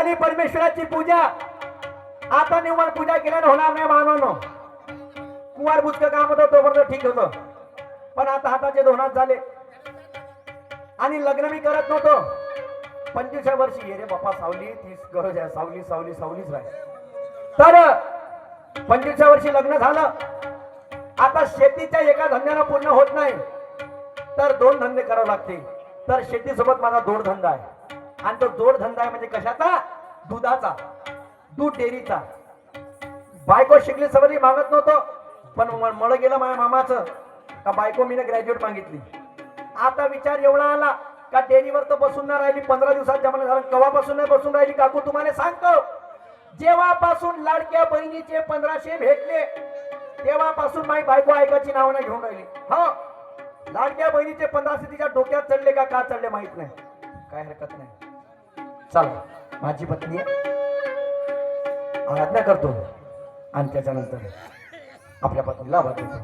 झाली परमेश्वराची पूजा. आता निव्वळ पूजा केल्याने होणार नाही मानवानो. कुवार बुचक काम होतं तोपर्यंत ठीक होतं, पण आता हाताचे दोनात झाले आणि लग्न मी करत नव्हतो. 25व्या वर्षी ये रे बापा सावली तीच गरज आहे, सावली सावली सावलीच राहील. तर 25व्या वर्षी लग्न झालं. आता शेतीच्या एका धंद्यानं पूर्ण होत नाही, तर दोन धंदे करावे लागते. तर शेतीसोबत माझा जोडधंदा आहे आणि तो जोडधंदा आहे म्हणजे कशाचा? दुधाचा, दूध डेअरीचा. बायको शिकली सवरी मागत नव्हतो, पण मळ गेलं माझ्या मामाचं का बायको मीने ग्रॅज्युएट मागितली. आता विचार एवढा आला का डेअरीवर तर बसून नाही राहिली. 15 दिवसात जमा झालं. कवापासून नाही बसून राहिली काकू तुम्हाला सांगतो. जेव्हापासून लाडक्या बहिणीचे 1500 भेटले तेव्हापासून माझी बायको ऐकायची नाव नाही घेऊन राहिली. हो, लाडक्या बहिणीचे 1500 तिच्या डोक्यात चढले का चढले माहित नाही, काय हरकत नाही. चला, माझी पत्नी आराधना करतो आणि त्याच्यानंतर आपल्या पत्नीला आवाज देतो.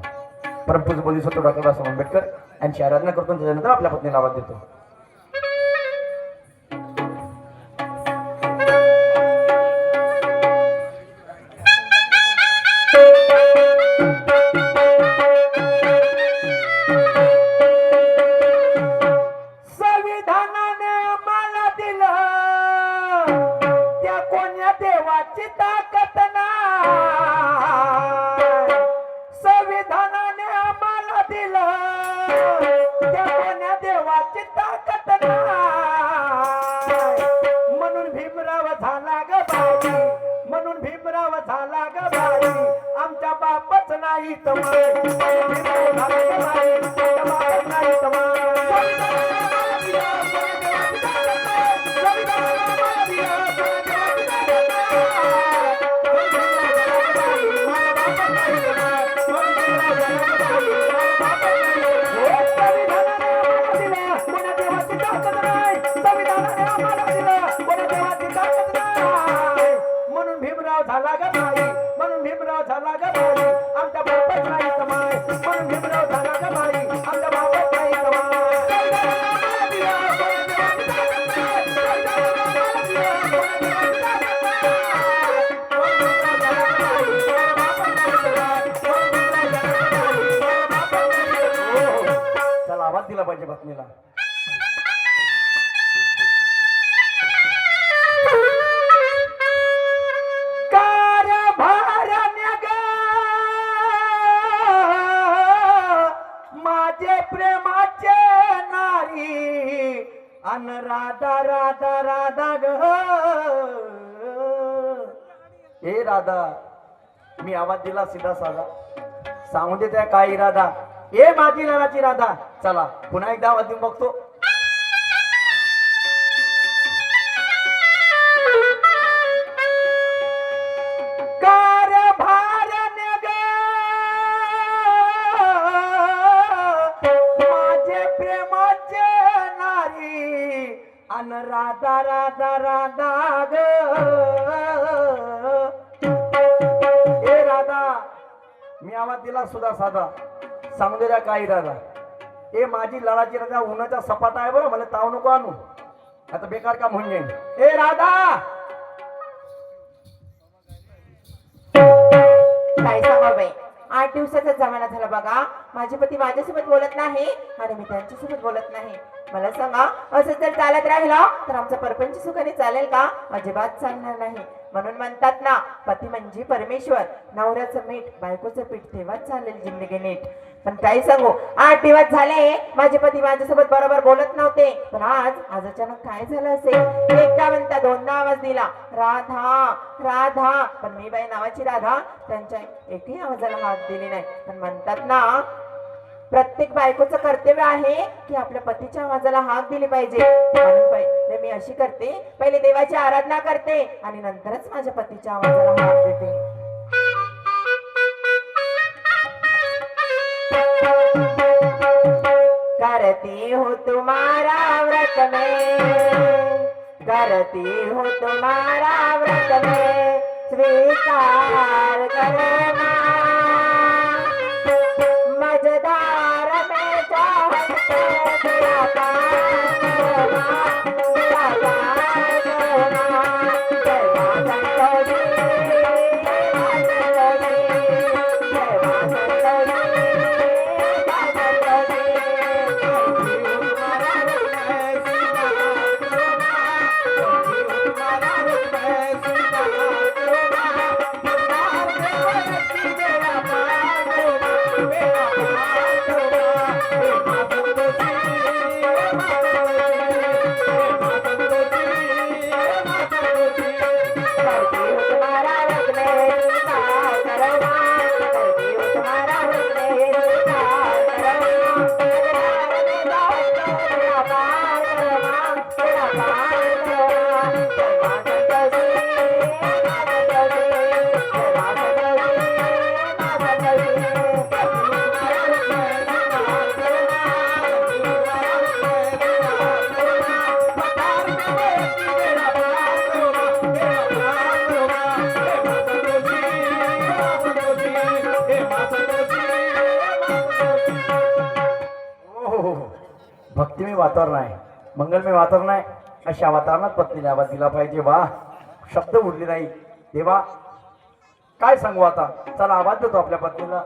परमपूज्य बोधिसत्व डॉक्टर बाबासाहेब आंबेडकर यांची आराधना करतो आणि त्याच्यानंतर आपल्या पत्नीला आवाज देतो. म्हणून भीमराव झाला ग बाई, आमच्या बापच नाही झाला ग बाई, म्हणून भीमराव झाला ग बाई, आमच्या बापच नाही कमाय. म्हणून भीमराव झाला ग बाई, आमच्या बापच नाही कमाय. चला आवाज दिला पाहिजे पत्नीला. प्रेमाचे नारी अन राधा राधा राधा ग. ए राधा, मी आवाज दिला सीधा साधा, सांगू दे त्या काय राधा, ए माझी नानाची राधा. चला पुन्हा एकदा आवाज देऊन बघतो. राधा राधा राधा ग. ए राधा, मी आवाज दिला सुद्धा साधा, सांगू दे काही राधा, ए माझी लढाची राधा उन्हाचा सपाटा आहे बरं, मला ताव नको आणू, आता बेकार काम होऊन जाईल. ए राधा, काय सांगा बाई, 8 दिवसाचा जमाना झाला बघा. माझे पती माझ्यासोबत बोलत नाही आणि मी त्यांच्यासोबत बोलत नाही. मला सांगा, असं जर चालत राहिला तर आमचा परपंच सुखाने चालेल का? अजिबात चालणार नाही. म्हणून म्हणतात ना, पती म्हणजे परमेश्वर, नवऱ्याचं मीठ बायकोचं पीठ, तेव्हाच चालेल जिंदगी नीट. पण काय सांगू, 8 दिवस झाले माझे पती माझ्यासोबत बरोबर बोलत नव्हते. पण आज अचानक काय झालं असेल? एकदा म्हणता, दोनदा आवाज दिला राधा राधा, पण मी बाई नावाची राधा त्यांच्या एकही आवाजाला हात दिली नाही. पण म्हणतात ना, प्रत्येक बायकोचं कर्तव्य आहे की आपल्या पतीच्या आवाजाला हाक दिली पाहिजे. म्हणून पहिले मी अशी करते, पहिले देवाची आराधना करते आणि नंतरच माझ्या पतीच्या आवाजाला हाक देते. करती हो तुम्हारा व्रत में, करती हो तुम्हारा व्रत में, स्वीकार करना मजदार में चाहते तेरा पार करना, भक्तिमय वातावरण आहे, मंगलमय वातावरण आहे. अशा वातावरणात पत्नीला आवाज दिला पाहिजे. वा, शब्द उरले नाही तेव्हा काय सांगू आता. चला आवाज देतो आपल्या पत्नीला.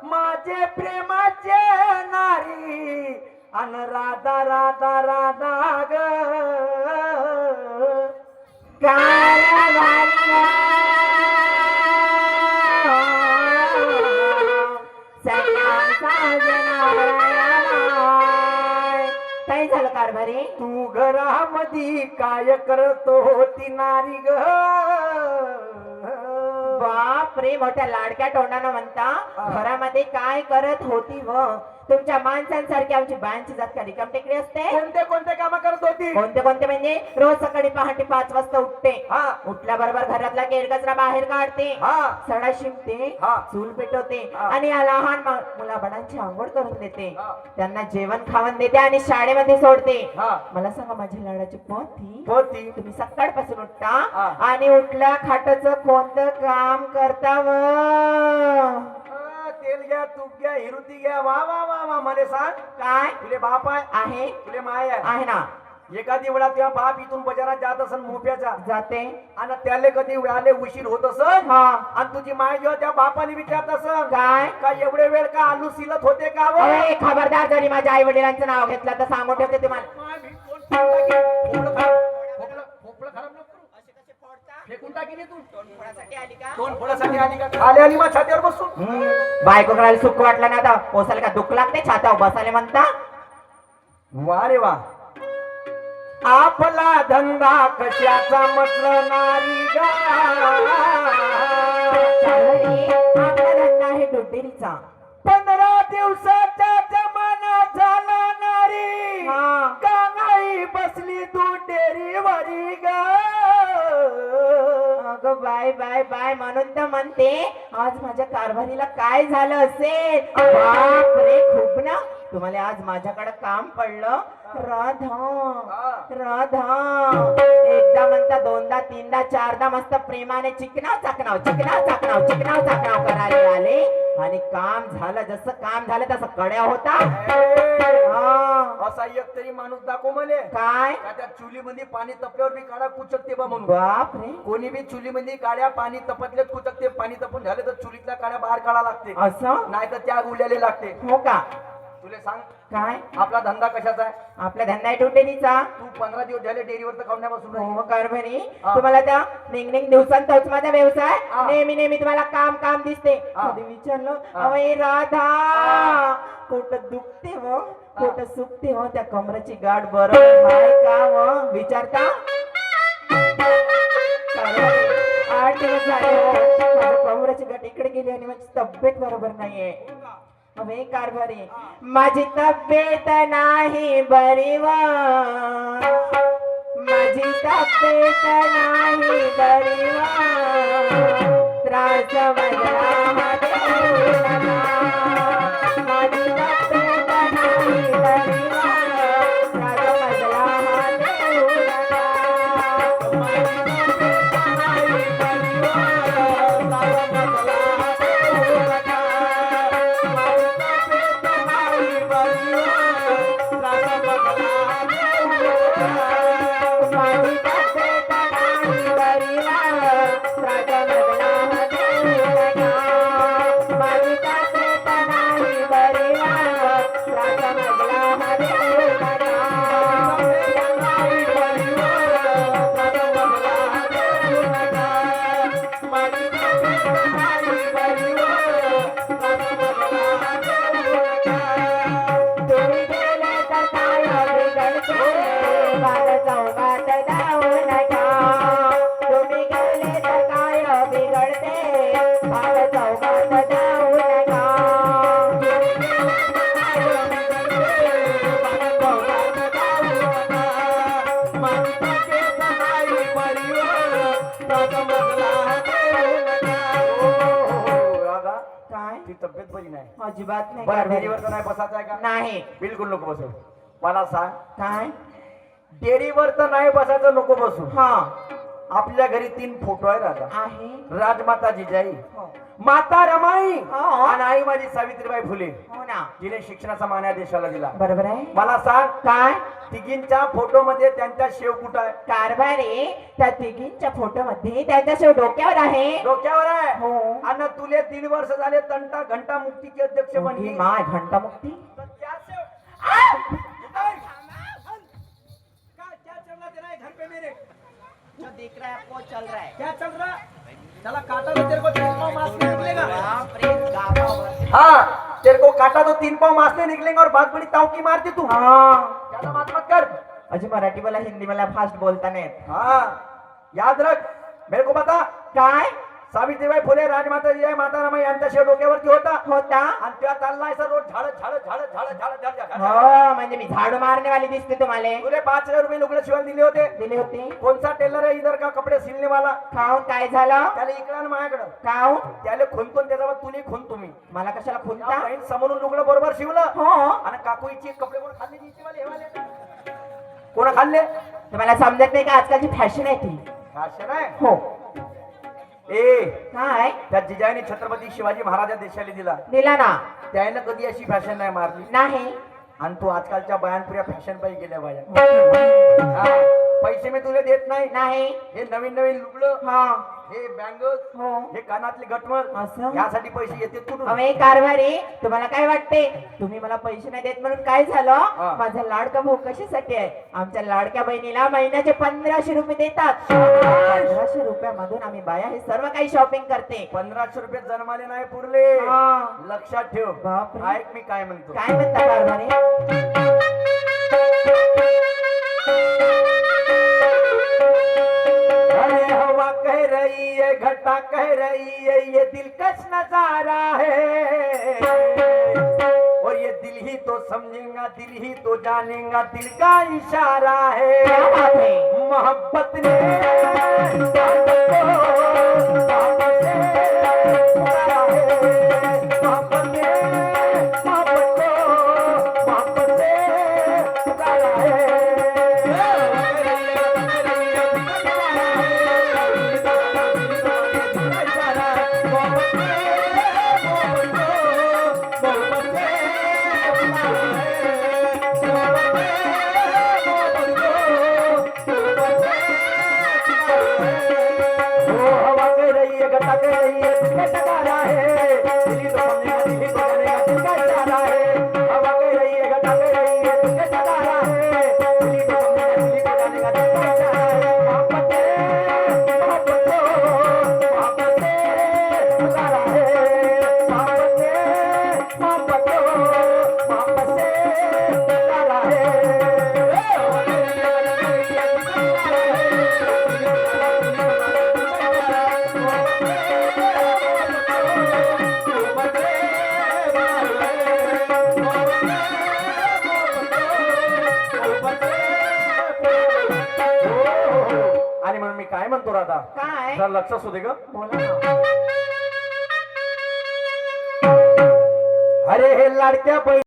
माझे प्रेमाचे नारी अन राधा राधा राधा ग काय झालं कारभारी? तू घरामध्ये काय करतो ती नारी ग. बाप रे, मोठ्या लाडक्या तोंडानं म्हणता घरामध्ये काय करत होती व तुमच्या माणसांसारखी आमची बायांची जात का रिकाम टेकडी असते? कोणते कोणते काम करत होती? कोणते कोणते म्हणजे रोज सकाळी पहाटे 5 वाजता उठते, हा उठल्याबरोबर घरातला केर कचरा बाहेर काढते, हा सडा शिंपते, हा. चूल पेटवते हा. आणि या लहान मुलाबाळांची आंघोळ करून देते, हा. त्यांना जेवण खावण देते आणि शाळेमध्ये सोडते. हा. मला सांगा माझी लाडाची पोथी, होती. तुम्ही सकाळपासून उठता हा. आणि उठल्या खाटाचं कोणतं काम करता व तेल घ्या, तूप घ्या, हिरुती घ्या. वा वा वा वा. मला सांग, काय तुले बाप आहे? आहे? तुले माय आहे? आहे ना. एखादी वेळा तेव्हा बाप इथून बाजारात जात असन मोप्याचा जाते आणि त्याले कधी वेळाले उशीर होत असन हा. आणि तुझी माय जेव्हा त्या बापाने विचारत असन काय का एवढे वेळ का आलू सिलत होते का व? अरे खबरदार, जरी माझ्या आई वडिलांचं नाव घेतलं तर सांगून ठेवते तुम्हाला. माय भी कोण फेकून टाकी. खोपलं खराब नको करू. फेकून टाकी रे तू. तोंड फोडासाठी आली का? खाली आली मग छातीवर बसून. बायको करायला सुख वाटलं ना आता पोसायला का दुःख लागते छातावर बसायला म्हणता. वा रे वा. आपला धंदा कशाचा म्हटलं नारी गा. आपला धंदा आहे दुधेरीचा. 15 दिवसाचा जमाना झाला नारी हा. का नाही बसली तू डेरीवरी ग. अगं बाय बाय बाय म्हणून तर म्हणते आज माझ्या कारभारीला काय झालं असेल. बाप रे, खूप ना. तुम्हाला आज माझ्याकडे काम पडलं. राधा राधा एकदा म्हणता, दोनदा, तीनदा, चारदा मस्त प्रेमाने चिकनाव चाकनाव चिकनाव चाकनाव चिकनाव चाकनाव करायला आले आणि काम झालं. जसं काम झालं तसं कड्या होता. हा. असा एक तरी माणूस दाखव मले काय का त्या चुलीमध्ये पाणी तपल्यावर बी काढा कुचकते बा म्हणून. बाप रे, कोणी बी चुलीमध्ये काड्या पाणी तपतलेच कुचकते. पाणी तपून झाले तर चुलीतल्या काड्या बाहेर काढा लागते, असं नाही तर त्या गुल्याले लागते. हो का? तुले सांग काय आपला धंदा कशाचा आहे? आपला धंदा आहे दुधेरीचा. तू 15 दिवस झाले डेअरीवर तर खाण्यापासून हो कारभारी, हा. तुम्हाला त्या निघ दिवसांत तोच माझा व्यवसाय. हा. नेहमी नेहमी तुम्हाला काम काम दिसते. हा. कधी विचारलं हा. अवय राधा हा. पोट दुखते व पोट सुकते व त्या कमराची गाठ बरोबर आहे का व विचारता. कारभारी, 8 दिवस झाले हो माझ्या कमराची गाठ इकडे गेली आणि माझी तब्येत बरोबर नाहीये. अबे कारभारी, माझी तब्येत नाही बरी व माझी तब्येत नाही बरी व त्रास मला देऊ नका. माझी तब्येत नाही बरी व त्रास मला देऊ नका. माझी तब्येत नाही बरी व त्रास मला देऊ नका. ती तब्येत बरी नाही. अजिबात नाही बरं कारभारी. डेअरीवर तर नाही बसायचं आहे का? नाही. बिलकुल नको बसू. मला सांग, काय डेअरीवर तर नाही बसायचं, नको बसू. हा आपल्या घरी 3 फोटो आहे राजा. आहे. राजमाता जिजाई, हो माता रमाई हो. आणि आई माझी सावित्रीबाई फुले, हो ना, जिने शिक्षणाचा मान या देशाला दिला. बरोबर आहे. मला सांग, काय तिघींच्या फोटो मध्ये त्यांच्या शेव कुठं आहे? कारभारी त्या तिघींच्या फोटो मध्ये त्यांच्या शेव डोक्यावर आहे. डोक्यावर आहे. हो. आणि तुले 1.5 वर्ष झाले तंटा घंटा मुक्तीचे अध्यक्ष बनली. माय घंटा मुक्ती. तर त्या शेव- काय? क्या चल रहा तेरा घर पे मेरे? जो दिख रहा है वो चल रहा है. क्या चल रहा? चला काटा तो तेरे को 3 पाँव मांस नहीं निकलेगा. बाप रे, गाभा वर. हाँ, तेरे को काटा तो 3 पाँव मांस नहीं निकलेगा और बात बड़ी ताव की मारती तू. हा ज्यादा बात मत कर. अजी मराठी बोला, हिंदी मला फास्ट बोलता नाही येत. हाँ, याद रख. मेरे को बता, काय सावित्रीबाई फुले, राजमाता जिजाई, माता रमाई यांच्या शेव डोक्यावरती होता. होता. आणि त्या चाललाय सर रोज झाडत झाडत झाडत झाडत झाडत झाडत हो म्हणजे मी झाडू मारने वाली दिसते तुम्हाला. तुले 5,000 रुपये लुगडे शिवायला दिले होते. दिले होते. कौन सा टेलर है इधर का कपडे सिलने वाला? खाऊन काय झालं? त्याला इकडं आणि माझ्याकडं. खाऊन त्याला खुनतून त्याच्यावर तुले खून तुम्ही मला कशाला त्या खुंता? बहीण समोरून लुगडं बरोबर शिवलं. हो आणि काकूची कपडे कोण खाल्ले? जिचेवाले, हेवाले. कोण खाल्ले? तुम्हाला समजत नाही का आजकालची फॅशन आहे ती? फॅशन आहे. हो. ए, काय त्या जिजाईने छत्रपती शिवाजी महाराजा देशाला दिला. दिला ना? त्याने कधी अशी फॅशन नाही मारली. नाही. आणि तू आजकालच्या बायांपुऱ्या फॅशन पाहिजे गेल्या बाया. हा, पैसे मी तुला देत नाही. नाही. हे नवीन नवीन लुगडं, हा हे बँगल्स, हो हे कानातले गटमल, असं? यासाठी पैसे येते कुठून? अवे कारभारी, तुम्हाला काय वाटते? तुम्ही मला पैसे नाही देत म्हणून काय झालं? हा. माझा लाडका भाऊ कशासाठी आहे? आमच्या लाडक्या बहिणीला महिन्याचे 1500 रुपये देतात. 1500 रुपयामधून आम्ही बाया हे सर्व काही शॉपिंग करते. 1500 रुपये जन्माले नाही पुरले. हा. लक्षात ठेव. बापरे. ऐक मी काय म्हणतो. काय म्हणता कारभारी? अरे हवा कह रही है, घटा कह रही है, ये दिलकश नजारा है. और ये दिल ही तो समझेगा, दिल ही तो जानेगा, दिल का इशारा है. क्या बात है? मोहब्बत ने मोहब्बत से उतारा है. मोहब्बत ने मोहब्बत से उतारा है. आणि म्हणून मी काय म्हणतो राधा, काय? जरा लक्ष असू दे ग. बोला ना. अरे हे लाडक्या